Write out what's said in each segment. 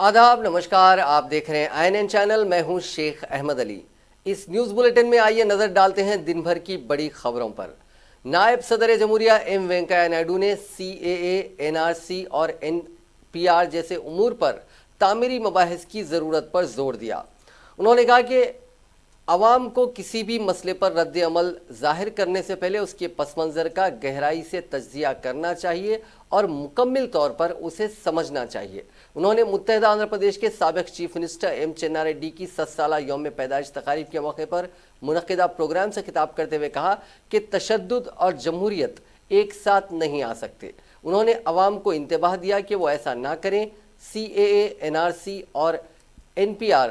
आदाब, नमस्कार। आप देख रहे हैं INN चैनल। मैं हूं शेख अहमद अली। इस न्यूज़ बुलेटिन में आइए नज़र डालते हैं दिन भर की बड़ी खबरों पर। नायब सदर जमहूरिया एम वेंकैया नायडू ने CAA, NRC और NPR जैसे उमूर पर तामीरी मबाहिस की ज़रूरत पर जोर दिया। उन्होंने कहा कि अवाम को किसी भी मसले पर रद्द अमल जाहिर करने से पहले उसके पस मंज़र का गहराई से तज्जिया करना चाहिए और मुकम्मल तौर पर उसे समझना चाहिए। उन्होंने मुत्तहदा आंध्र प्रदेश के साबिक चीफ मिनिस्टर एम चेन्नारेड्डी की 7 साला यौम पैदाइश तकारीब के मौके पर मुनक़िदा प्रोग्राम से खिताब करते हुए कहा कि तशद्दुद और जमहूरियत एक साथ नहीं आ सकते। उन्होंने अवाम को इंतबाह दिया कि वो ऐसा ना करें। CAA, NRC और NPR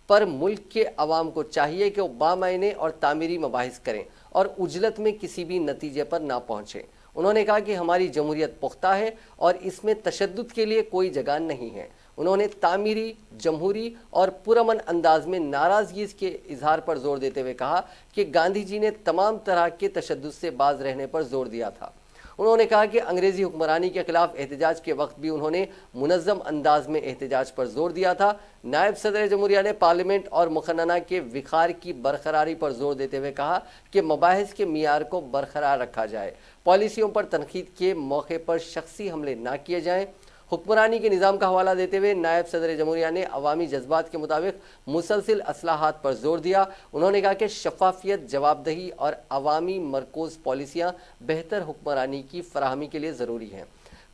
पर मुल्क के अवाम को चाहिए कि वो बामायने और तामीरी मबाहिस करें और उजलत में किसी भी नतीजे पर ना पहुँचें। उन्होंने कहा कि हमारी जमहूरियत पुख्ता है और इसमें तशद्दुद के लिए कोई जगह नहीं है। उन्होंने तामीरी, जमहूरी और पुरअमन अंदाज में नाराज़गी के इजहार पर जोर देते हुए कहा कि गांधी जी ने तमाम तरह के तशद्दुद से बाज रहने पर जोर दिया था। उन्होंने कहा कि अंग्रेज़ी हुक्मरानी के खिलाफ एहतजाज के वक्त भी उन्होंने मुनज़्ज़म अंदाज में एहतजाज पर जोर दिया था। नायब सदर जमहूरिया ने पार्लियामेंट और मुखन्ना के विखार की बरकरारी पर जोर देते हुए कहा कि मबाहिस के मियार को बरकरार रखा जाए, पॉलिसियों पर तनकीद के मौके पर शख्सी हमले ना किए जाएँ। हुक्मरानी के निज़ाम का हवाला देते हुए नायब सदर जमहूरिया ने अवामी जज्बात के मुताबिक मुसलसिल असलाहात पर जोर दिया। उन्होंने कहा कि शफाफियत, जवाबदही और अवामी मरकूज़ पॉलिसियाँ बेहतर हुक्मरानी की फराहमी के लिए ज़रूरी हैं।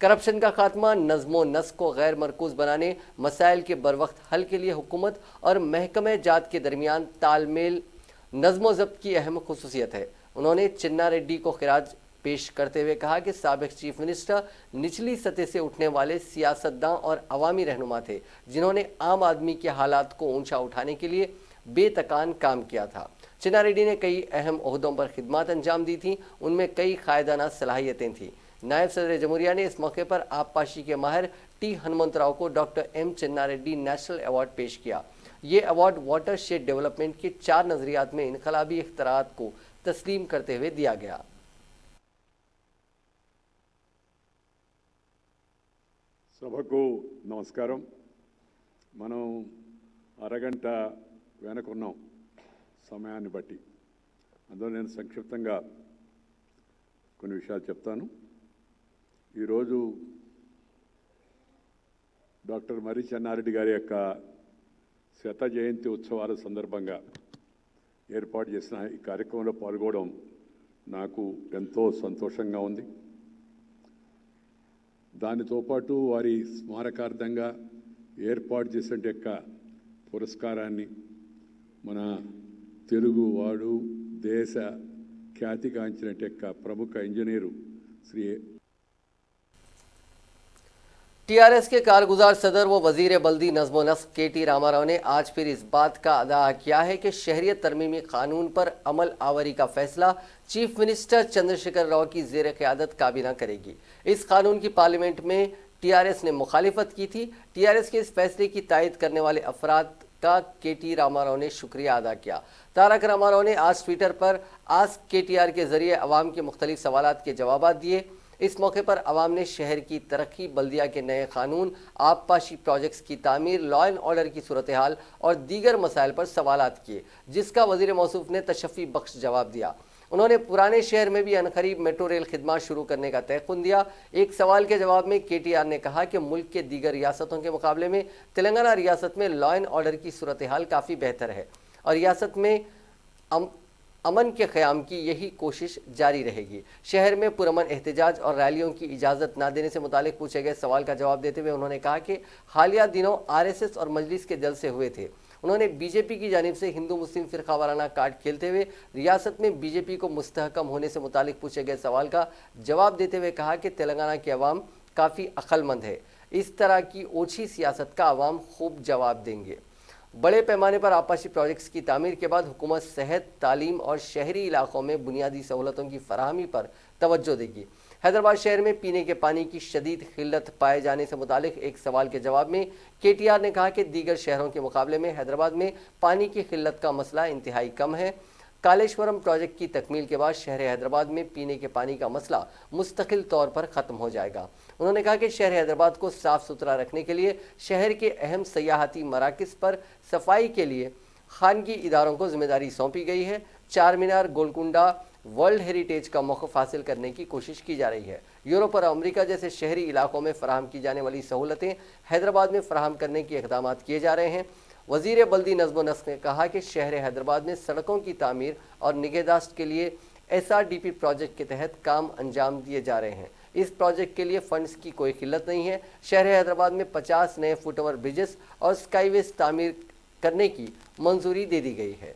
करप्शन का खात्मा, नज़्मो नस्क को गैर मरकूज़ बनाने, मसाइल के बरवक्त हल के लिए हुकूमत और महकमे जात के दरमियान तालमेल नज़्मो ज़ब्त की अहम खुसूसियत है। उन्होंने चेन्नारेड्डी को खिराज पेश करते हुए कहा कि साबिक चीफ मिनिस्टर निचली सतह से उठने वाले सियासतदान और अवामी रहनुमा थे, जिन्होंने आम आदमी के हालात को ऊंचा उठाने के लिए बेतकान काम किया था। चेन्नारेड्डी ने कई अहम ओहदों पर खिदमत अंजाम दी थी, उनमें कई कायदाना सलाहियतें थीं। नायब सदर जमहूरिया ने इस मौके पर आबपाशी के माहिर T हनुमंतराव को डॉक्टर M चेन्नारेड्डी नेशनल अवार्ड पेश किया। ये अवार्ड वाटर शेड डेवलपमेंट के 4 नजरियात में इनकलाबी इख्तरात को तस्लीम करते हुए दिया गया। సభకు నమస్కారం। మనం అరగంట వెనకున్నాం సమయాన్ని బట్టి, అందులో నేను సంక్షిప్తంగా కొన్ని విషయాలు చెప్తాను। ఈరోజు డాక్టర్ మర్రి చెన్నారెడ్డి గారి యొక్క శత జయంతి ఉత్సవాల సందర్భంగా ఏర్పాటు చేసిన ఈ కార్యక్రమంలో పాల్గొనడం నాకు ఎంతో సంతోషంగా ఉంది। దానితో పాటు వారి స్మారకార్థంగా ఏర్పాటు చేసిన యొక్క పురస్కారాన్ని మన తెలుగువాడు దేశ ఖ్యాతిగాంచిన యొక్క ప్రముఖ ఇంజనీరు శ్రీ TRS के कारगुजार सदर व वजीर बल्दी नज़्मो नस्क KT रामाराव ने आज फिर इस बात का अदा किया है कि शहरियत तरमीमी कानून पर अमल आवरी का फैसला चीफ मिनिस्टर चंद्रशेखर राव की ज़ेर क़यादत काबीना करेगी। इस कानून की पार्लियामेंट में TRS ने मुखालिफत की थी। TRS के इस फैसले की तायद करने वाले अफराद का KT रामाराव ने शुक्रिया अदा किया। तारक रामाराव ने आज ट्विटर पर आस्क KTR के ज़रिए अवाम के मुख्तलिफ सवालात के जवाब दिए। इस मौके पर अवाम ने शहर की तरक्की, बल्दिया के नए कानून, आबपाशी प्रोजेक्ट्स की तामीर, लॉ एंड ऑर्डर की सूरत हाल और दीगर मसाइल पर सवालात किए, जिसका वज़ीर मौसूफ ने तशफ़ी बख्श जवाब दिया। उन्होंने पुराने शहर में भी अनकरीब मेट्रो रेल खिदमत शुरू करने का तयक़ुन दिया। एक सवाल के जवाब में KTR ने कहा कि मुल्क के दीगर रियासतों के मुकाबले में तेलंगाना रियासत में लॉ एंड ऑर्डर की सूरत हाल काफ़ी बेहतर है और रियासत में अमन के क़याम की यही कोशिश जारी रहेगी। शहर में पुरअमन एहतजाज और रैलियों की इजाज़त ना देने से मुतालिक पूछे गए सवाल का जवाब देते हुए उन्होंने कहा कि हालिया दिनों RSS और मजलिस के जलसे हुए थे। उन्होंने BJP की जानिब से हिंदू मुस्लिम फ़िरका वाराना कार्ड खेलते हुए रियासत में BJP को मुस्तहकम होने से मुतालिक पूछे गए सवाल का जवाब देते हुए कहा कि तेलंगाना की अवाम काफ़ी अक्लमंद है, इस तरह की ओछी सियासत का अवाम खूब जवाब देंगे। बड़े पैमाने पर आबपाशी प्रोजेक्ट्स की तामीर के बाद हुकूमत सेहत, तालीम और शहरी इलाकों में बुनियादी सहूलतों की फराहमी पर तवज्जो देगी। हैदराबाद शहर में पीने के पानी की शदीद किल्लत पाए जाने से मुतालिक एक सवाल के जवाब में KTR ने कहा कि दीगर शहरों के मुकाबले में हैदराबाद में पानी की किल्लत का मसला इंतहाई कम है। कालेश्वरम प्रोजेक्ट की तकमील के बाद शहर हैदराबाद में पीने के पानी का मसला मुस्तकिल तौर पर ख़त्म हो जाएगा। उन्होंने कहा कि शहर हैदराबाद को साफ सुथरा रखने के लिए शहर के अहम सयाहती मराकज़ पर सफाई के लिए खानगी इदारों को जिम्मेदारी सौंपी गई है। चार मीनार, गोलकुंडा वर्ल्ड हेरिटेज का मौक़िफ़ हासिल करने की कोशिश की जा रही है। यूरोप और अमेरिका जैसे शहरी इलाकों में फराहम की जाने वाली सहूलतें हैदराबाद में फराहम करने के इक़दाम किए जा रहे हैं। वज़ीर बल्दी नज़्म व नस्क़ ने कहा कि शहर हैदराबाद में सड़कों की तामीर और निगहदाश्त के लिए SRDP प्रोजेक्ट के तहत काम अंजाम दिए जा रहे हैं। इस प्रोजेक्ट के लिए फंड्स की कोई किल्लत नहीं है। शहर हैदराबाद में 50 नए फुटओवर ब्रिजेस और स्काईवेज तामीर करने की मंजूरी दे दी गई है।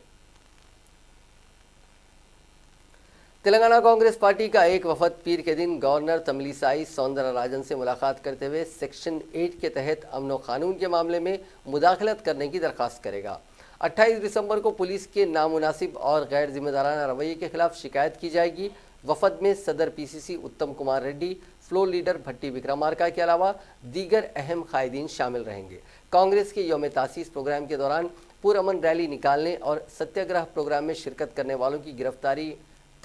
तेलंगाना कांग्रेस पार्टी का एक वफद पीर के दिन गवर्नर तमिलिसाई सौंदरराजन से मुलाकात करते हुए सेक्शन 8 के तहत अमन व कानून के मामले में मुदाखलत करने की दरख्वास्त करेगा। 28 दिसंबर को पुलिस के नामुनासिब और गैर जिम्मेदाराना रवैये के खिलाफ शिकायत की जाएगी। वफद में सदर PCC उत्तम कुमार रेड्डी, फ्लोर लीडर भट्टी विक्रमार्का के अलावा दीगर अहम कायदीन शामिल रहेंगे। कांग्रेस के यौम तासीस प्रोग्राम के दौरान पुरअमन रैली निकालने और सत्याग्रह प्रोग्राम में शिरकत करने वालों की गिरफ्तारी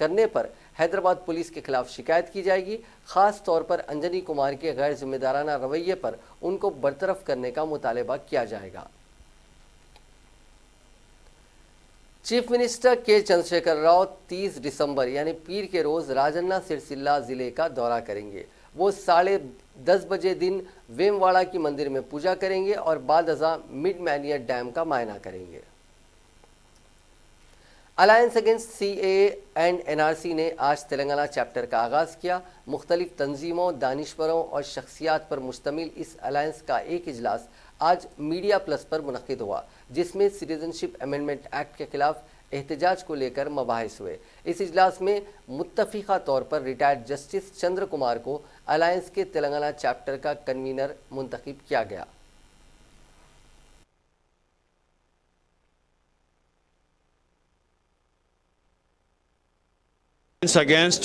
करने पर हैदराबाद पुलिस के खिलाफ शिकायत की जाएगी। खास तौर पर अंजनी कुमार के गैर जिम्मेदाराना रवैये पर उनको बरतरफ करने का मुतालबा किया जाएगा। चीफ मिनिस्टर के चंद्रशेखर राव 30 दिसंबर यानी पीर के रोज राजन्ना सिरसिल्ला जिले का दौरा करेंगे। वो 10:30 बजे दिन वेमवाड़ा की मंदिर में पूजा करेंगे और बाद अज़ा मिड मैनियर डैम का मायना करेंगे। Alliance against CAA and NRC ने आज तेलंगाना चैप्टर का आगाज़ किया। मुख्तलिफ तंजीमों, दानिश्वरों और शख्सियात पर मुश्तमिल इस अलायंस का एक इजलास आज मीडिया प्लस पर मुनक़िद हुआ, जिसमें सिटीजनशिप अमेंडमेंट एक्ट के खिलाफ एहतजाज को लेकर मबाहिस हुए। इस इजलास में मुत्तफ़िक़ा तौर पर रिटायर्ड जस्टिस चंद्र कुमार को अलायंस के तेलंगाना चैप्टर का कन्वीनर मुंतखब किया गया। अगेंस्ट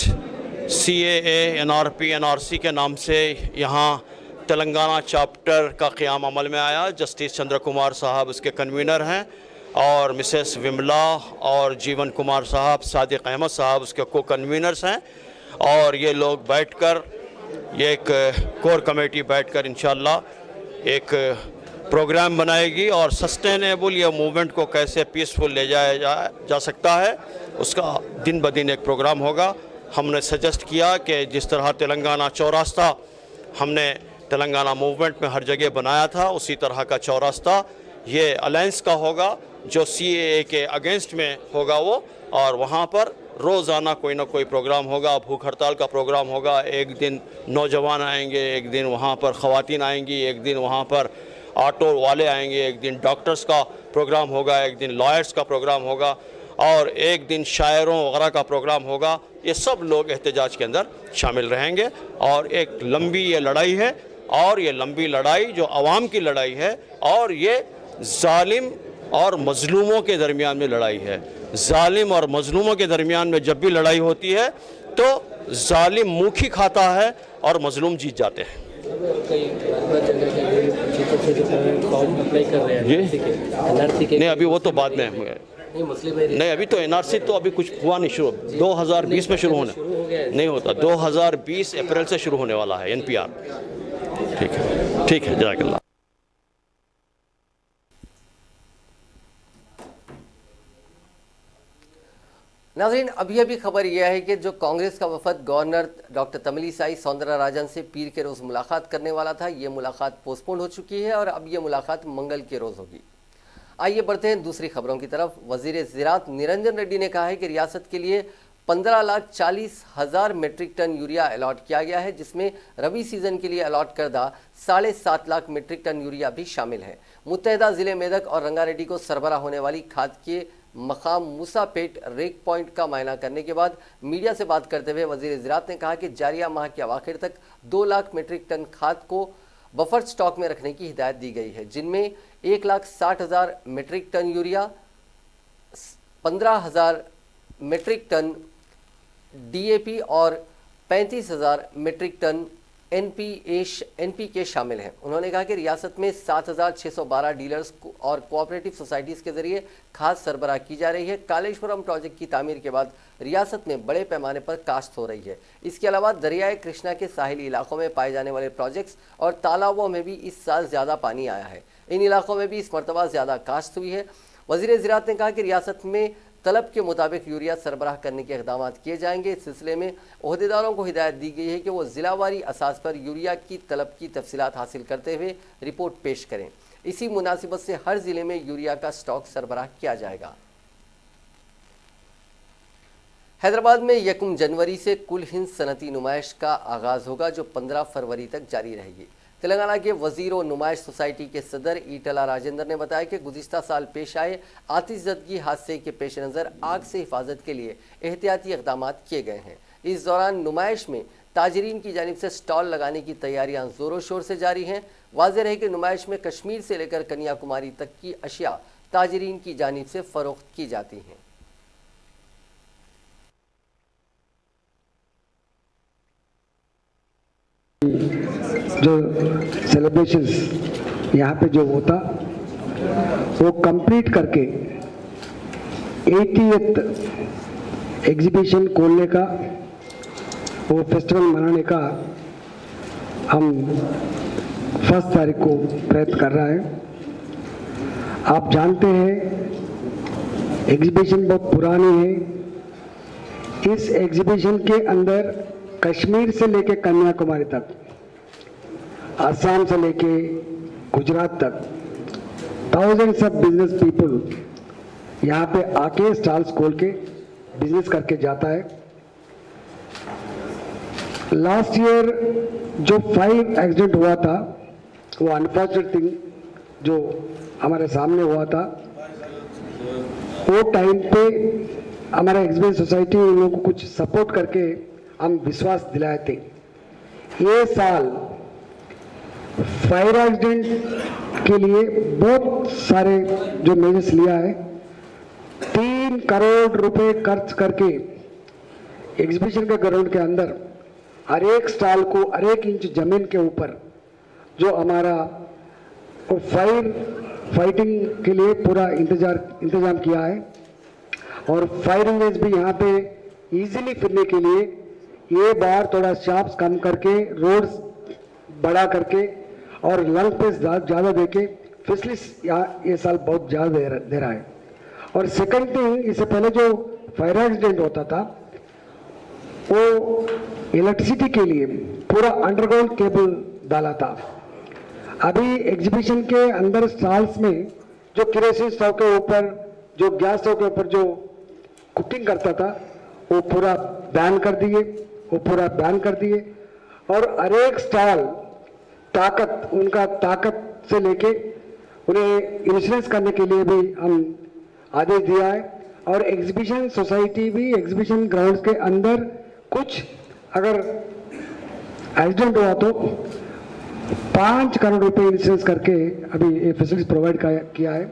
CAA, NRP, NRC के नाम से यहाँ तेलंगाना चैप्टर का क़याम अमल में आया। जस्टिस चंद्र कुमार साहब उसके कन्वीनर हैं और मिसेस विमला और जीवन कुमार साहब, सादिक अहमद साहब उसके को कन्वीनर्स हैं। और ये लोग बैठकर ये एक कोर कमेटी बैठकर इंशाल्लाह एक प्रोग्राम बनाएगी और सस्टेनेबल ये मूवमेंट को कैसे पीसफुल ले जाया जा सकता है उसका दिन ब दिन एक प्रोग्राम होगा। हमने सजेस्ट किया कि जिस तरह तेलंगाना चौरास्ता हमने तेलंगाना मूवमेंट में हर जगह बनाया था, उसी तरह का चौरास्ता ये अलायंस का होगा जो CAA के अगेंस्ट में होगा वो, और वहाँ पर रोज़ाना कोई ना कोई प्रोग्राम होगा। भूख हड़ताल का प्रोग्राम होगा, एक दिन नौजवान आएंगे, एक दिन वहाँ पर ख़वातीन आएंगी, एक दिन वहाँ पर ऑटो वाले आएंगे, एक दिन डॉक्टर्स का प्रोग्राम होगा, एक दिन लॉयर्स का प्रोग्राम होगा और एक दिन शायरों वगैरह का प्रोग्राम होगा। ये सब लोग एहतजाज के अंदर शामिल रहेंगे और एक लंबी ये लड़ाई है और ये लंबी लड़ाई जो अवाम की लड़ाई है और ये जालिम और मजलूमों के दरमियान में लड़ाई है। जालिम और मजलूमों के दरमियान में जब भी लड़ाई होती है तो जालिम मुखी खाता है और मजलूम जीत जाते हैं। नहीं, अभी वो तो बाद में नहीं, अभी तो NRC तो अभी कुछ हुआ नहीं शुरू, 2020 में शुरू होने नहीं होता, 2020 अप्रैल से शुरू होने वाला है NPR। ठीक है जज़ाकल्लाह। नाज़रीन, अभी खबर यह है कि जो कांग्रेस का वफद गवर्नर डॉक्टर तमिलिसाई सौंदरराजन से पीर के रोज़ मुलाकात करने वाला था, ये मुलाकात पोस्टपोन हो चुकी है और अब ये मुलाकात मंगल के रोज़ होगी। आइए बढ़ते हैं दूसरी खबरों की तरफ। वज़ीर ज़राअत निरंजन रेड्डी ने कहा है कि रियासत के लिए 15,40,000 मेट्रिक टन यूरिया अलॉट किया गया है, जिसमें रबी सीज़न के लिए अलॉट करदा 7.5 लाख मेट्रिक टन यूरिया भी शामिल है। मुत्तहिदा ज़िले मेदक और रंगारेड्डी को सरबराह होने वाली खाद के मकाम मूसापेट रेक पॉइंट का मायना करने के बाद मीडिया से बात करते हुए वज़ीर ज़राअत ने कहा कि जारिया माह के अवाखिर तक 2 लाख मेट्रिक टन खाद को बफर स्टॉक में रखने की हिदायत दी गई है, जिनमें 1,60,000 metric ton urea, 15,000 metric ton DAP और 35,000 मेट्रिक टन NPK शामिल हैं। उन्होंने कहा कि रियासत में 7,612 डीलर्स और कोऑपरेटिव सोसाइटीज़ के जरिए खाद सरबराह की जा रही है। कालेश्वरम प्रोजेक्ट की तामीर के बाद रियासत में बड़े पैमाने पर काश्त हो रही है। इसके अलावा दरियाए कृष्णा के साहिली इलाकों में पाए जाने वाले प्रोजेक्ट्स और तालाबों में भी इस साल ज़्यादा पानी आया है। इन इलाकों में भी इस मरतबा ज़्यादा काश्त हुई है। वज़ीर ज़राअत ने कहा कि रियासत में तलब के मुताबिक यूरिया सरबराह करने के इक़दाम किए जाएंगे। इस सिलसिले में ओहदेदारों को हिदायत दी गई है कि वो ज़िलावारी असास पर यूरिया की तलब की तफसीलात हासिल करते हुए रिपोर्ट पेश करें। इसी मुनासिबत से हर ज़िले में यूरिया का स्टॉक सरबराह किया जाएगा। हैदराबाद में 1 जनवरी से कुल हिंद सनती नुमाइश का आगाज़ होगा, जो 15 फरवरी तक जारी रहेगी। तेलंगाना के वजीर और नुमाइश सोसाइटी के सदर ईटला राजेंद्र ने बताया कि गुज़िश्ता साल पेश आए आतिशज़दगी हादसे के पेश नज़र आग से हिफाजत के लिए एहतियाती इक़दाम किए गए हैं। इस दौरान नुमाइश में ताजरीन की जानिब से स्टॉल लगाने की तैयारियां ज़ोरों शोर से जारी हैं। वाज़ेह है कि नुमाइश में कश्मीर से लेकर कन्याकुमारी तक की अशिया ताजरीन की जानिब से फ़रोख्त की जाती हैं। जो सेलिब्रेशंस यहाँ पे जो होता वो कंप्लीट करके 80th एग्जीबिशन खोलने का, वो फेस्टिवल मनाने का हम 1 तारीख को प्रयत्न कर रहा है। आप जानते हैं एग्जीबिशन बहुत पुरानी है। इस एग्जीबिशन के अंदर कश्मीर से लेके कन्याकुमारी तक, असम से लेके गुजरात तक थाउजेंड्स ऑफ बिजनेस पीपल यहाँ पे आके स्टॉल्स खोल के बिजनेस करके जाता है। लास्ट ईयर जो 5 एक्सीडेंट हुआ था, वो अनफॉर्चुनेट थिंग जो हमारे सामने हुआ था, वो टाइम पे हमारा एग्जीबिशन सोसाइटी उन लोगों को कुछ सपोर्ट करके हम विश्वास दिलाए थे। ये साल फायर एक्सीडेंट के लिए बहुत सारे जो मेजर्स लिया है, 3 करोड़ रुपए खर्च करके एग्जीबिशन के ग्राउंड के अंदर हर एक स्टॉल को हर एक इंच जमीन के ऊपर जो हमारा वो फायर फाइटिंग के लिए पूरा इंतजाम किया है। और फायर इंजन भी यहाँ पे इजीली फिरने के लिए ये बार थोड़ा शार्प्स कम करके, रोड्स बड़ा करके और लंग पेस ज़्यादा देके फैसिलिटीज ये साल बहुत ज़्यादा दे रहा है। और सेकंड थिंग, इससे पहले जो फायर एक्सीडेंट होता था वो इलेक्ट्रिसिटी के लिए पूरा अंडरग्राउंड केबल डाला था। अभी एग्जीबिशन के अंदर स्टॉल्स में जो केरोसिन स्टोव के ऊपर, जो गैस स्टोव के ऊपर जो कुकिंग करता था, वो पूरा बैन कर दिए। और हर एक स्टॉल ताकत, उनका ताकत से लेके उन्हें इंश्योरेंस करने के लिए भी हम आदेश दिया है। और एग्जीबिशन सोसाइटी भी एग्जीबिशन ग्राउंड्स के अंदर कुछ अगर एक्सीडेंट हुआ तो 5 करोड़ रुपए इंश्योरेंस करके अभी ये फैसिलिटीज प्रोवाइड किया है।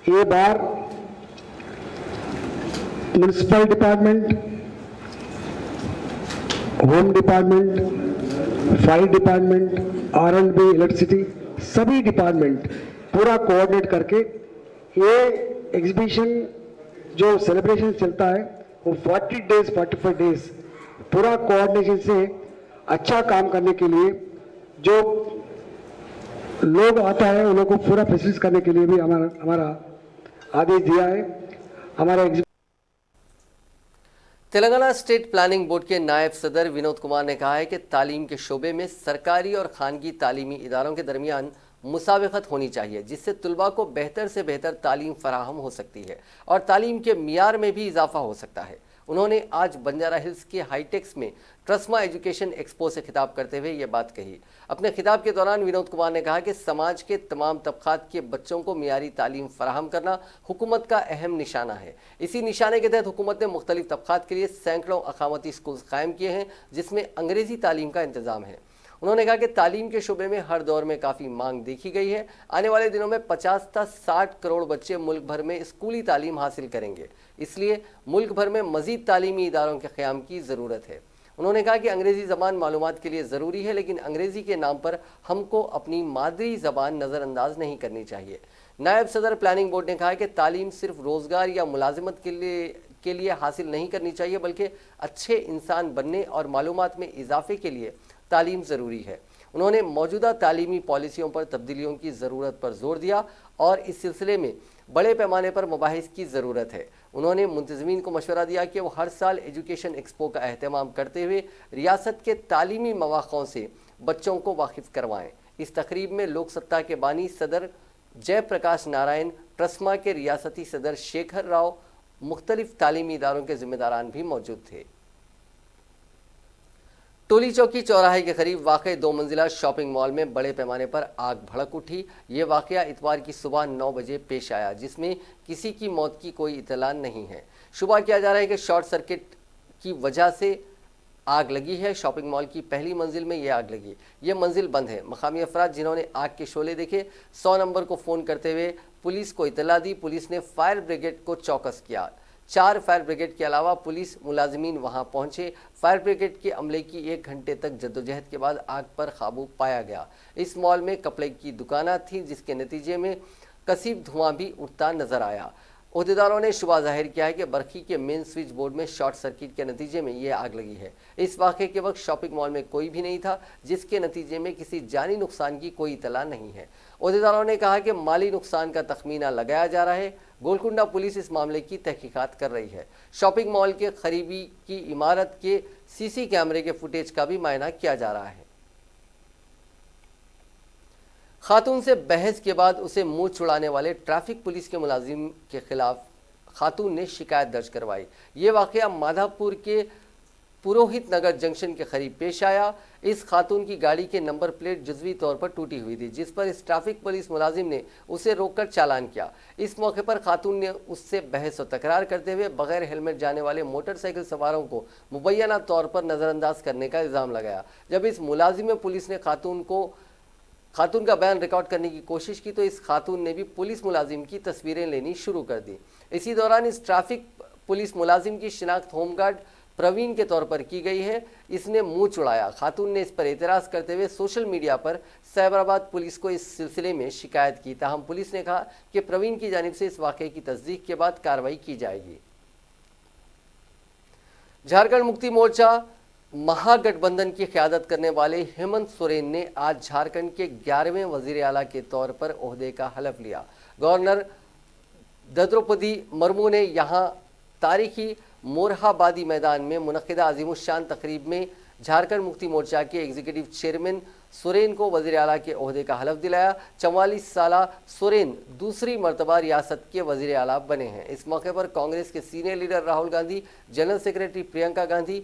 ये बार municipal department, home department, fire department, R&B, electricity, सभी डिपार्टमेंट पूरा कोऑर्डिनेट करके ये एग्जीबिशन जो सेलिब्रेशन चलता है वो 40 डेज 45 डेज पूरा कोऑर्डिनेशन से अच्छा काम करने के लिए जो लोग आता है उन लोगों को पूरा फैसिलिटीज करने के लिए भी हमारा आदेश दिया है। हमारा तेलंगाना स्टेट प्लानिंग बोर्ड के नायब सदर विनोद कुमार ने कहा है कि तालीम के शोबे में सरकारी और खानगी तालीमी इदारों के दरमियान मुसाबिकत होनी चाहिए, जिससे तुलबा को बेहतर से बेहतर तालीम फराहम हो सकती है और तालीम के मियार में भी इजाफा हो सकता है। उन्होंने आज बंजारा हिल्स के हाईटेक्स में ट्रस्मा एजुकेशन एक्सपो से खिताब करते हुए ये बात कही। अपने खिताब के दौरान विनोद कुमार ने कहा कि समाज के तमाम तबकात के बच्चों को मियारी तालीम फराहम करना हुकूमत का अहम निशाना है। इसी निशाने के तहत हुकूमत ने मुख्तलिफ तबकात के लिए सैकड़ों अकामती स्कूल कायम किए हैं, जिसमें अंग्रेज़ी तालीम का इंतज़ाम है। उन्होंने कहा कि तालीम के शोबे में हर दौर में काफ़ी मांग देखी गई है। आने वाले दिनों में 50 से 60 करोड़ बच्चे मुल्क भर में स्कूली तालीम हासिल करेंगे, इसलिए मुल्क भर में मज़ीद तालीमी इदारों के क़याम की ज़रूरत है। उन्होंने कहा कि अंग्रेजी ज़बान मालूमात के लिए ज़रूरी है, लेकिन अंग्रेजी के नाम पर हमको अपनी मादरी ज़बान नज़रअंदाज नहीं करनी चाहिए। नायब सदर प्लानिंग बोर्ड ने कहा कि तालीम सिर्फ रोज़गार या मुलाजिमत के लिए हासिल नहीं करनी चाहिए, बल्कि अच्छे इंसान बनने और मालूमात में इजाफे के लिए तालीम ज़रूरी है। उन्होंने मौजूदा तालीमी पॉलिसियों पर तब्दीलियों की ज़रूरत पर जोर दिया और इस सिलसिले में बड़े पैमाने पर मुबाहिस की ज़रूरत है। उन्होंने मुंतज़मीन को मशवरा दिया कि वो हर साल एजुकेशन एक्सपो का अहतमाम करते हुए रियासत के तालीमी मवाक़ों से बच्चों को वाकिफ़ करवाएँ। इस तकरीब में लोक सत्ता के बानी सदर जयप्रकाश नारायण, ट्रस्मा के रियासती सदर शेखर राव, मुख्तलिफ तालीमी इदारों के जिम्मेदारान भी मौजूद थे। टोली चौकी चौराहे के करीब वाक़ 2 मंजिला शॉपिंग मॉल में बड़े पैमाने पर आग भड़क उठी। ये वाक़या इतवार की सुबह 9 बजे पेश आया, जिसमें किसी की मौत की कोई इत्तला नहीं है। शुबा किया जा रहा है कि शॉर्ट सर्किट की वजह से आग लगी है। शॉपिंग मॉल की पहली मंजिल में यह आग लगी। ये मंजिल बंद है। मकामी अफराद जिन्होंने आग के शोले देखे 100 नंबर को फ़ोन करते हुए पुलिस को इत्तला दी। पुलिस ने फायर ब्रिगेड को चौकस किया। 4 फायर ब्रिगेड के अलावा पुलिस मुलाजिमीन वहां पहुंचे। फायर ब्रिगेड के अमले की 1 घंटे तक जद्दोजहद के बाद आग पर काबू पाया गया। इस मॉल में कपड़े की दुकानें थीं, जिसके नतीजे में कसीब धुआं भी उठता नजर आया। ओहदेदारों ने शुबा जाहिर किया है कि बरखी के मेन स्विच बोर्ड में शॉर्ट सर्किट के नतीजे में यह आग लगी है। इस वाक़े के वक्त शॉपिंग मॉल में कोई भी नहीं था, जिसके नतीजे में किसी जानी नुकसान की कोई इतला नहीं है। ओहदेदारों ने कहा कि माली नुकसान का तखमीना लगाया जा रहा है। गोलकुंडा पुलिस इस मामले की तहकीकात कर रही है। शॉपिंग मॉल के करीबी की इमारत के सीसी कैमरे के फुटेज का भी मायना किया जा रहा है। खातून से बहस के बाद उसे मुंह छुड़ाने वाले ट्रैफिक पुलिस के मुलाजिम के खिलाफ खातून ने शिकायत दर्ज करवाई। ये वाक़या माधापुर के पुरोहित नगर जंक्शन के करीब पेश आया। इस खातून की गाड़ी के नंबर प्लेट जुज़वी तौर पर टूटी हुई थी, जिस पर इस ट्रैफिक पुलिस मुलाजिम ने उसे रोककर चालान किया। इस मौके पर खातून ने उससे बहस और तकरार करते हुए बगैर हेलमेट जाने वाले मोटरसाइकिल सवारों को मुबैना तौर पर नज़रअंदाज करने का इल्ज़ाम लगाया। जब इस मुलाजिम में पुलिस ने खातून का बयान रिकॉर्ड करने की कोशिश की तो इस खातून ने भी पुलिस मुलाजिम की तस्वीरें लेनी शुरू कर दी। इसी दौरान इस ट्रैफिक पुलिस मुलाजिम की शिनाख्त होमगार्ड प्रवीण के तौर पर की गई है। इसने मुंह चुड़ाया। खातून ने इस पर एतराज़ करते हुए सोशल मीडिया पर साइबराबाद पुलिस को इस सिलसिले में शिकायत की। ताहम पुलिस ने कहा कि प्रवीण की जानिब से इस वाक़े की तस्दीक के बाद कार्रवाई की जाएगी। झारखंड मुक्ति मोर्चा महागठबंधन की क़यादत करने वाले हेमंत सोरेन ने आज झारखंड के 11वें वज़ीर आला के तौर पर ओहदे का हलफ लिया। गवर्नर द्रौपदी मुर्मू ने यहाँ तारीखी मोरहाबादी मैदान में मुनक़िदा अज़ीमुश्शान तकरीब में झारखंड मुक्ति मोर्चा के एग्जीक्यूटिव चेयरमैन सोरेन को वज़ीर आला के ओहदे का हलफ दिलाया। 44 साला सोरेन दूसरी मरतबा रियासत के वज़ीर आला बने हैं। इस मौके पर कांग्रेस के senior leader Rahul Gandhi, general secretary Priyanka Gandhi,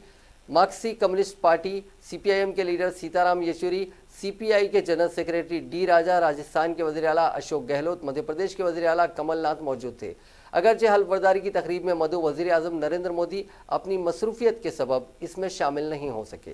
Marxist communist party CPIM के लीडर सीताराम येचुरी, सीपीआई के जनरल सेक्रेटरी डी राजा, राजस्थान के वज़ीर आला अशोक गहलोत, मध्य प्रदेश के वज़ीर आला कमलनाथ मौजूद थे। अगरचे हल्फबर्दारी की तकरीब में मदऊ वज़ीर आज़म नरेंद्र मोदी अपनी मसरूफियत के सबब इसमें शामिल नहीं हो सके।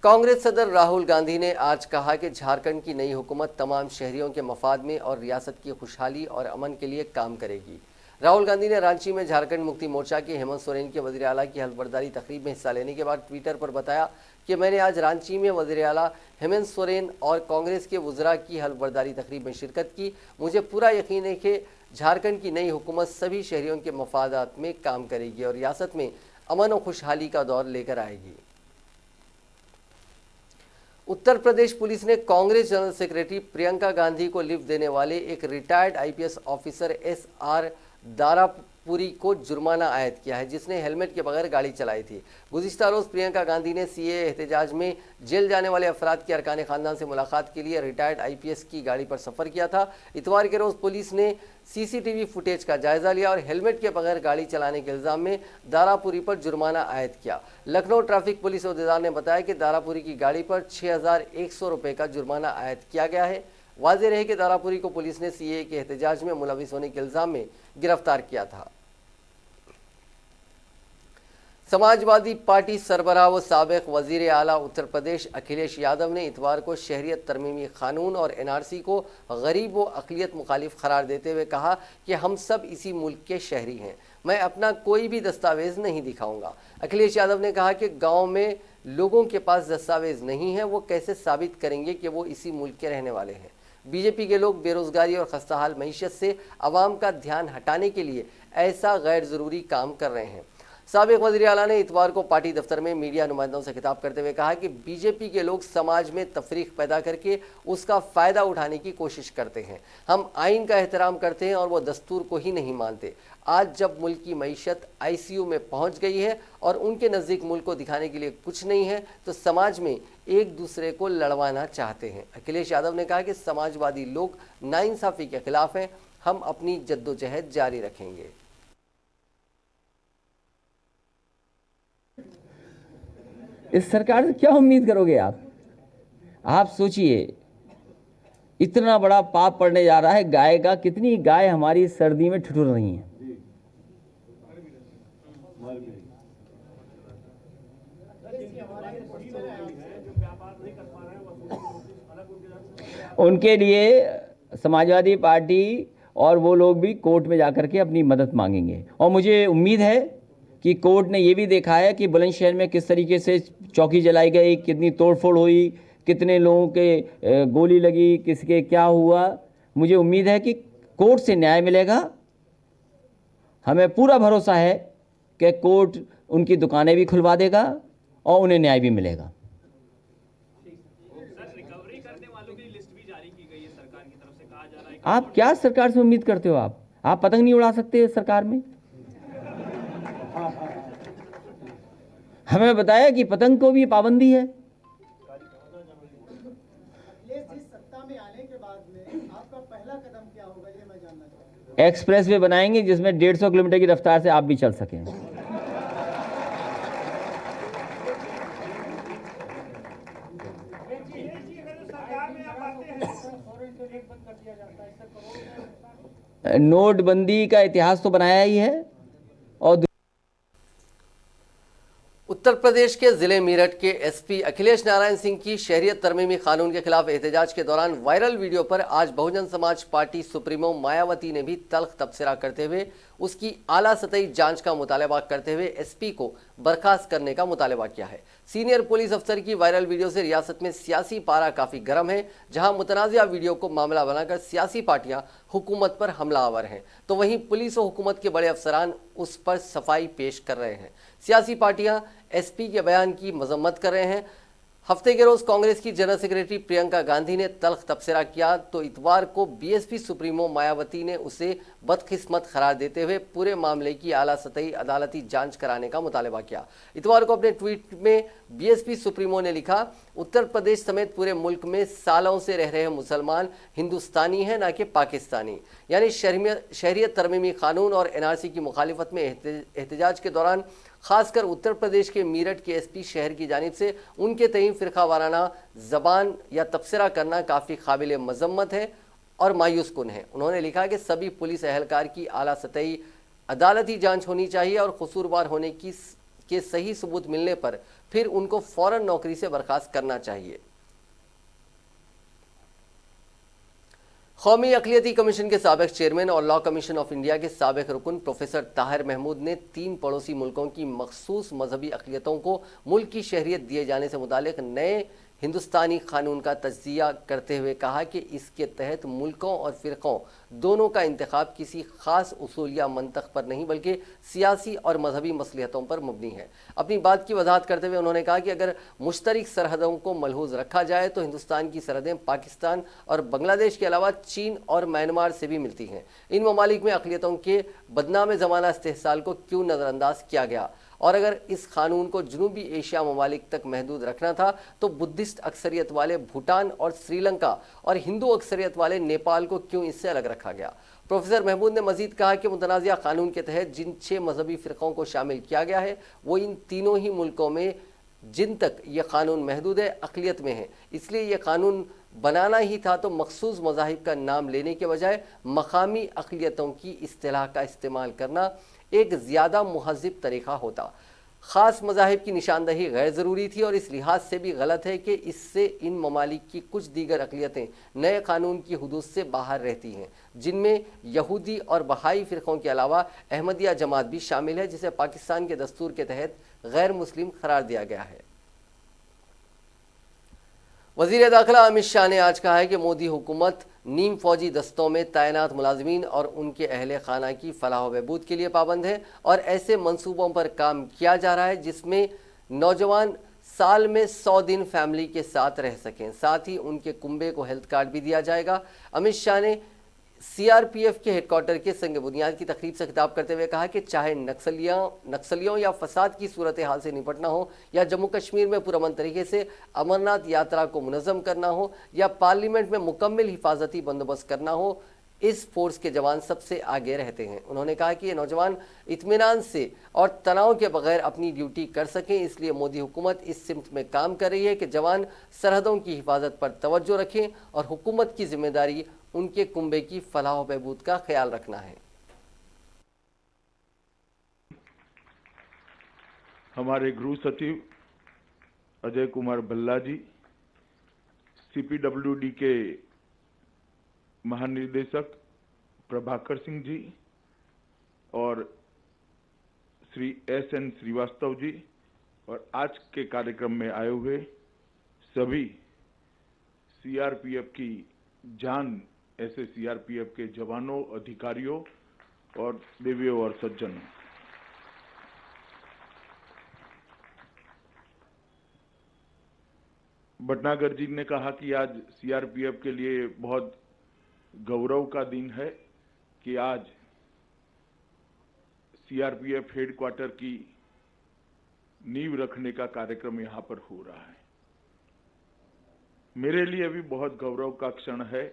कांग्रेस सदर राहुल गांधी ने आज कहा कि झारखंड की नई हुकूमत तमाम शहरियों के मफाद में और रियासत की खुशहाली और अमन के लिए काम करेगी। राहुल गांधी ने रांची में झारखंड मुक्ति मोर्चा के हेमंत सोरेन के वज़ीर आला की हल्फबर्दारी तकरीब में हिस्सा लेने के बाद ट्विटर पर बताया कि मैंने आज रांची में वज़ीर आला हेमंत सोरेन और कांग्रेस के वज़रा की हल्फबर्दारी तकरीब में शिरकत की। मुझे पूरा यकीन है कि झारखंड की नई हुकूमत सभी शहरियों के मफादात में काम करेगी और रियासत में अमन और खुशहाली का दौर लेकर आएगी। उत्तर प्रदेश पुलिस ने कांग्रेस जनरल सेक्रेटरी प्रियंका गांधी को लिफ्ट देने वाले एक retired IPS officer SR Darapuri को जुर्माना आयद किया है, जिसने हेलमेट के बगैर गाड़ी चलाई थी। गुज़िश्ता रोज़ प्रियंका गांधी ने CAA एहतजाज में जेल जाने वाले अफराद के अरकान ख़ानदान से मुलाकात के लिए रिटायर्ड IPS की गाड़ी पर सफ़र किया था। इतवार के रोज़ पुलिस ने CCTV फुटेज का जायज़ा लिया और हेलमेट के बगैर गाड़ी चलाने के इल्ज़ाम में दारापुरी पर जुर्माना आयद किया। लखनऊ ट्रैफिक पुलिस अहदेदार ने बताया कि दारापुरी की गाड़ी पर 6100 रुपये का जुर्माना आयद किया गया है। वाज़ेह रहे कि दारापुरी को पुलिस ने CAA के एहतजाज में मुलविस होने के इल्ज़ाम में गिरफ्तार किया था। समाजवादी पार्टी सरबराह व साबिक वजीर आला उत्तर प्रदेश अखिलेश यादव ने इतवार को शहरियत तरमीमी कानून और एनआरसी को गरीब व अक़लियत मुखालिफ करार देते हुए कहा कि हम सब इसी मुल्क के शहरी हैं, मैं अपना कोई भी दस्तावेज नहीं दिखाऊंगा। अखिलेश यादव ने कहा कि गांव में लोगों के पास दस्तावेज नहीं है, वो कैसे साबित करेंगे कि वो इसी मुल्क के रहने वाले हैं। बीजेपी के लोग बेरोजगारी और खस्ताहाल मईशत से आवाम का ध्यान हटाने के लिए ऐसा गैर ज़रूरी काम कर रहे हैं। साबिक वज़ीर आला ने इतवार को पार्टी दफ्तर में मीडिया नुमाइंदों से खिताब करते हुए कहा कि बीजेपी के लोग समाज में तफरीक पैदा करके उसका फ़ायदा उठाने की कोशिश करते हैं। हम आइन का एहतराम करते हैं और वो दस्तूर को ही नहीं मानते। आज जब मुल्क की मईशत ICU में पहुंच गई है और उनके नज़दीक मुल्क को दिखाने के लिए कुछ नहीं है, तो समाज में एक दूसरे को लड़वाना चाहते हैं। अखिलेश यादव ने कहा कि समाजवादी लोग नाइंसाफ़ी के खिलाफ हैं, हम अपनी जद्दोजहद जारी रखेंगे। इस सरकार से क्या उम्मीद करोगे आप सोचिए, इतना बड़ा पाप पड़ने जा रहा है गाय का। कितनी गाय हमारी सर्दी में ठिठुर रही हैं। उनके लिए समाजवादी पार्टी और वो लोग भी कोर्ट में जाकर के अपनी मदद मांगेंगे। और मुझे उम्मीद है कि कोर्ट ने ये भी देखा है कि बुलंदशहर में किस तरीके से चौकी जलाई गई, कितनी तोड़फोड़ हुई, कितने लोगों के गोली लगी, किसके क्या हुआ। मुझे उम्मीद है कि कोर्ट से न्याय मिलेगा। हमें पूरा भरोसा है कि कोर्ट उनकी दुकानें भी खुलवा देगा और उन्हें न्याय भी मिलेगा। रिकवरी करने वालों की लिस्ट भी जारी की गई है सरकार की तरफ से, कहा जा रहा है। आप क्या सरकार से उम्मीद करते हो? आप पतंग नहीं उड़ा सकते सरकार में? हमें बताया कि पतंग को भी पाबंदी है। सत्ता में आने के बाद में आपका पहला कदम क्या होगा, ये मैं जानना चाहूँगा। एक्सप्रेस वे बनाएंगे जिसमें 150 किलोमीटर की रफ्तार से आप भी चल सकें। नोटबंदी का इतिहास तो बनाया ही है। और उत्तर प्रदेश के जिले मीरठ के SP अखिलेश नारायण सिंह की शहरियत तरमीमी कानून के खिलाफ एहतजाज के दौरान वायरल वीडियो पर आज बहुजन समाज पार्टी सुप्रीमो मायावती ने भी तल्ख तबसरा करते हुए उसकी आला सतही जांच का मुतालबा करते हुए SP को बर्खास्त करने का मुतालबा किया है। सीनियर पुलिस अफसर की वायरल वीडियो से रियासत में सियासी पारा काफ़ी गर्म है। जहां मुतनाज़िया वीडियो को मामला बनाकर सियासी पार्टियां हुकूमत पर हमलावर हैं, तो वहीं पुलिस और हुकूमत के बड़े अफसरान उस पर सफाई पेश कर रहे हैं। सियासी पार्टियां SP के बयान की मजम्मत कर रहे हैं। हफ्ते के रोज़ कांग्रेस की जनरल सेक्रेटरी प्रियंका गांधी ने तल्ख तबसरा किया, तो इतवार को BSP सुप्रीमो मायावती ने उसे बदकिस्मत करार देते हुए पूरे मामले की आला सतही अदालती जांच कराने का मुतालबा किया। इतवार को अपने ट्वीट में BSP सुप्रीमो ने लिखा, उत्तर प्रदेश समेत पूरे मुल्क में सालों से रह रहे मुसलमान हिंदुस्तानी हैं, ना कि पाकिस्तानी। यानी शहरियत तरमीमी कानून और NRC की मुखालिफत में एहतजाज के दौरान खासकर उत्तर प्रदेश के मीरठ के SP शहर की जानिब से उनके तईं फ़िरका वाराना ज़बान या तबसरा करना काफ़ी काबिल मजम्मत है और मायूस कुन है। उन्होंने लिखा कि सभी पुलिस एहलकार की आला सतही अदालती जांच होनी चाहिए और कसूरवार होने के सही सबूत मिलने पर फिर उनको फ़ौरन नौकरी से बर्खास्त करना चाहिए। कौमी अक़लियती कमीशन के साबिक चेयरमैन और लॉ कमीशन ऑफ इंडिया के साबिक रुकन प्रोफेसर ताहिर महमूद ने 3 पड़ोसी मुल्कों की मखसूस मजहबी अक़लियतों को मुल्क की शहरियत दिए जाने से मुतालिक नए हिंदुस्तानी कानून का तज्जिया करते हुए कहा कि इसके तहत मुल्कों और फ़िरक़ों दोनों का इंतखाब किसी ख़ास उसूल या मंतक़ पर नहीं बल्कि सियासी और मजहबी मसलिहतों पर मुबनी है। अपनी बात की वजाहत करते हुए उन्होंने कहा कि अगर मुश्तरक सरहदों को मलहूज़ रखा जाए तो हिंदुस्तान की सरहदें पाकिस्तान और बांग्लादेश के अलावा चीन और म्यांमार से भी मिलती हैं। इन ममालिक में अक़लियतों के बदनाम ज़माना इस्तेहसाल को क्यों नज़रअंदाज किया गया, और अगर इस कानून को जनूबी एशिया ममालिक तक महदूद रखना था तो बुद्धिस्ट अक्सरियत वाले भूटान और श्रीलंका और हिंदू अक्सरियत वाले नेपाल को क्यों इससे अलग रखा गया। प्रोफेसर महमूद ने मजीद कहा कि मुतनाज़िया कानून के तहत जिन 6 मजहबी फ़िरक़ों को शामिल किया गया है वो इन तीनों ही मुल्कों में जिन तक ये कानून महदूद है अक़लियत में है, इसलिए ये कानून बनाना ही था तो मखसूस मज़ाहिब का नाम लेने के बजाय मकामी अक़लियतों की इस्तिलाह का इस्तेमाल करना एक ज़्यादा मुहज़्ज़िब तरीक़ा होता। ख़ास मज़ाहिब की निशानदही गैर ज़रूरी थी और इस लिहाज से भी गलत है कि इससे इन ममालिक की कुछ दीगर अक़लियतें नए कानून की हुदूद से बाहर रहती हैं, जिनमें यहूदी और बहाई फ़िरक़ों के अलावा अहमदिया जमात भी शामिल है, जिसे पाकिस्तान के दस्तूर के तहत गैर मुस्लिम करार दिया गया है। वज़ीर दाखिला अमित शाह ने आज कहा है कि मोदी हुकूमत नीम फौजी दस्तों में तैनात मुलाजमीन और उनके अहले खाना की फलाह बहबूद के लिए पाबंद है और ऐसे मंसूबों पर काम किया जा रहा है जिसमें नौजवान साल में 100 दिन फैमिली के साथ रह सकें। साथ ही उनके कुंबे को हेल्थ कार्ड भी दिया जाएगा। अमित शाह ने CRPF के हेडक्वार्टर के संग बुनियाद की तकरीब से खिताब करते हुए कहा कि चाहे नक्सलियों या फसाद की सूरत हाल से निपटना हो, या जम्मू कश्मीर में पुरअमन तरीके से अमरनाथ यात्रा को मुनज़्ज़म करना हो, या पार्लियामेंट में मुकम्मल हिफाजती बंदोबस्त करना हो, इस फोर्स के जवान सबसे आगे रहते हैं। उन्होंने कहा कि ये नौजवान इत्मीनान से और तनाव के बगैर अपनी ड्यूटी कर सकें, इसलिए मोदी हुकूमत इस सिमत में काम कर रही है कि जवान सरहदों की हिफाजत पर तवज्जो रखें और हुकूमत की जिम्मेदारी उनके कुंबे की फलाह बहबूद का ख्याल रखना है। हमारे गृह सचिव अजय कुमार भल्ला जी, CPWD के महानिदेशक प्रभाकर सिंह जी और श्री SN श्रीवास्तव जी और आज के कार्यक्रम में आए हुए सभी CRPF की जान ऐसे CRPF के जवानों, अधिकारियों और देवियों और सज्जनों, भटनागर जी ने कहा कि आज CRPF के लिए बहुत गौरव का दिन है कि आज CRPF हेडक्वार्टर की नींव रखने का कार्यक्रम यहां पर हो रहा है। मेरे लिए भी बहुत गौरव का क्षण है।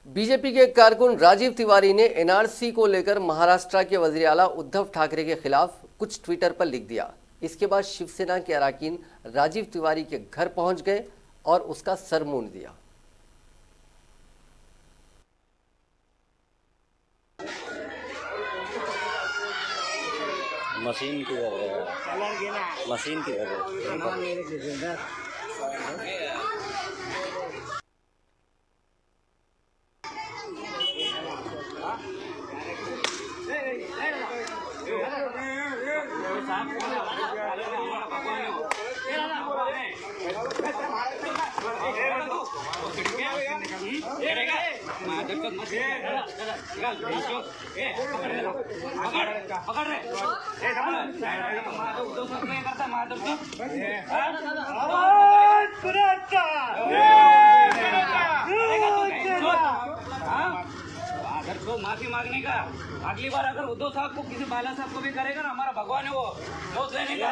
बीजेपी के कारकुन राजीव तिवारी ने NRC को लेकर महाराष्ट्र के वज़ीर आला उद्धव ठाकरे के खिलाफ कुछ ट्विटर पर लिख दिया। इसके बाद शिवसेना के अराकीन राजीव तिवारी के घर पहुंच गए और उसका सर मूंड दिया। मशीन की मशीन की माफी मांगने का, अगली बार अगर उद्धव साहब को किसी बाला साहब को भी करेगा ना, हमारा भगवान है वो पोस्ट लेने का,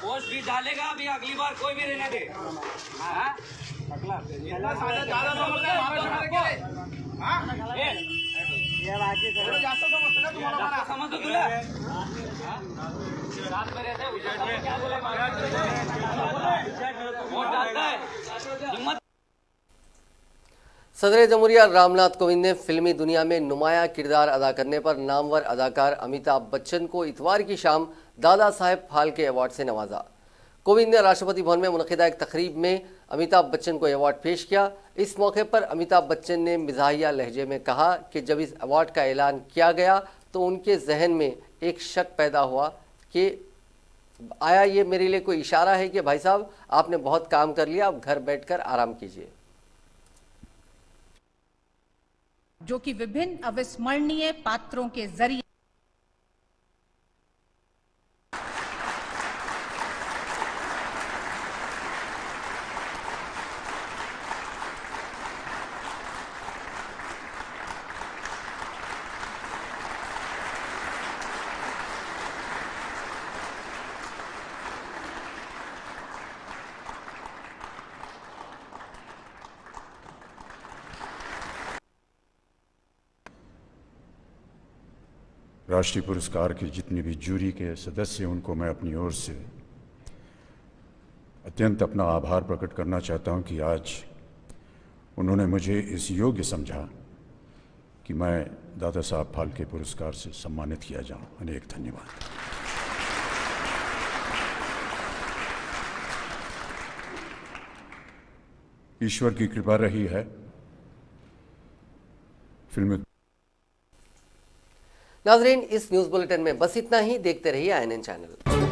पोस्ट भी डालेगा। अभी अगली बार कोई भी रहने दे। समझ दो तुला रात में रहते क्या बोले हिम्मत। सदर जमहूरिया रामनाथ कोविंद ने फिल्मी दुनिया में नुमाया किरदार अदा करने पर नामवर अदाकार अमिताभ बच्चन को इतवार की शाम दादा साहेब फाल्के अवार्ड से नवाजा। कोविंद ने राष्ट्रपति भवन में मुनक़िदा एक तकरीब में अमिताभ बच्चन को अवार्ड पेश किया। इस मौके पर अमिताभ बच्चन ने मिज़ाहिया लहजे में कहा कि जब इस अवार्ड का ऐलान किया गया तो उनके जहन में एक शक पैदा हुआ कि आया ये मेरे लिए कोई इशारा है कि भाई साहब आपने बहुत काम कर लिया, अब घर बैठकर आराम कीजिए। जो कि विभिन्न अविस्मरणीय पात्रों के जरिए राष्ट्रीय पुरस्कार के जितने भी जूरी के सदस्य हैं उनको मैं अपनी ओर से अत्यंत अपना आभार प्रकट करना चाहता हूं कि आज उन्होंने मुझे इस योग्य समझा कि कि मैं दादा साहब फाल्के पुरस्कार से सम्मानित किया जाऊं। अनेक धन्यवाद। ईश्वर की कृपा रही है फिल्म। नाजरीन, इस न्यूज़ बुलेटिन में बस इतना ही। देखते रहिए INN चैनल।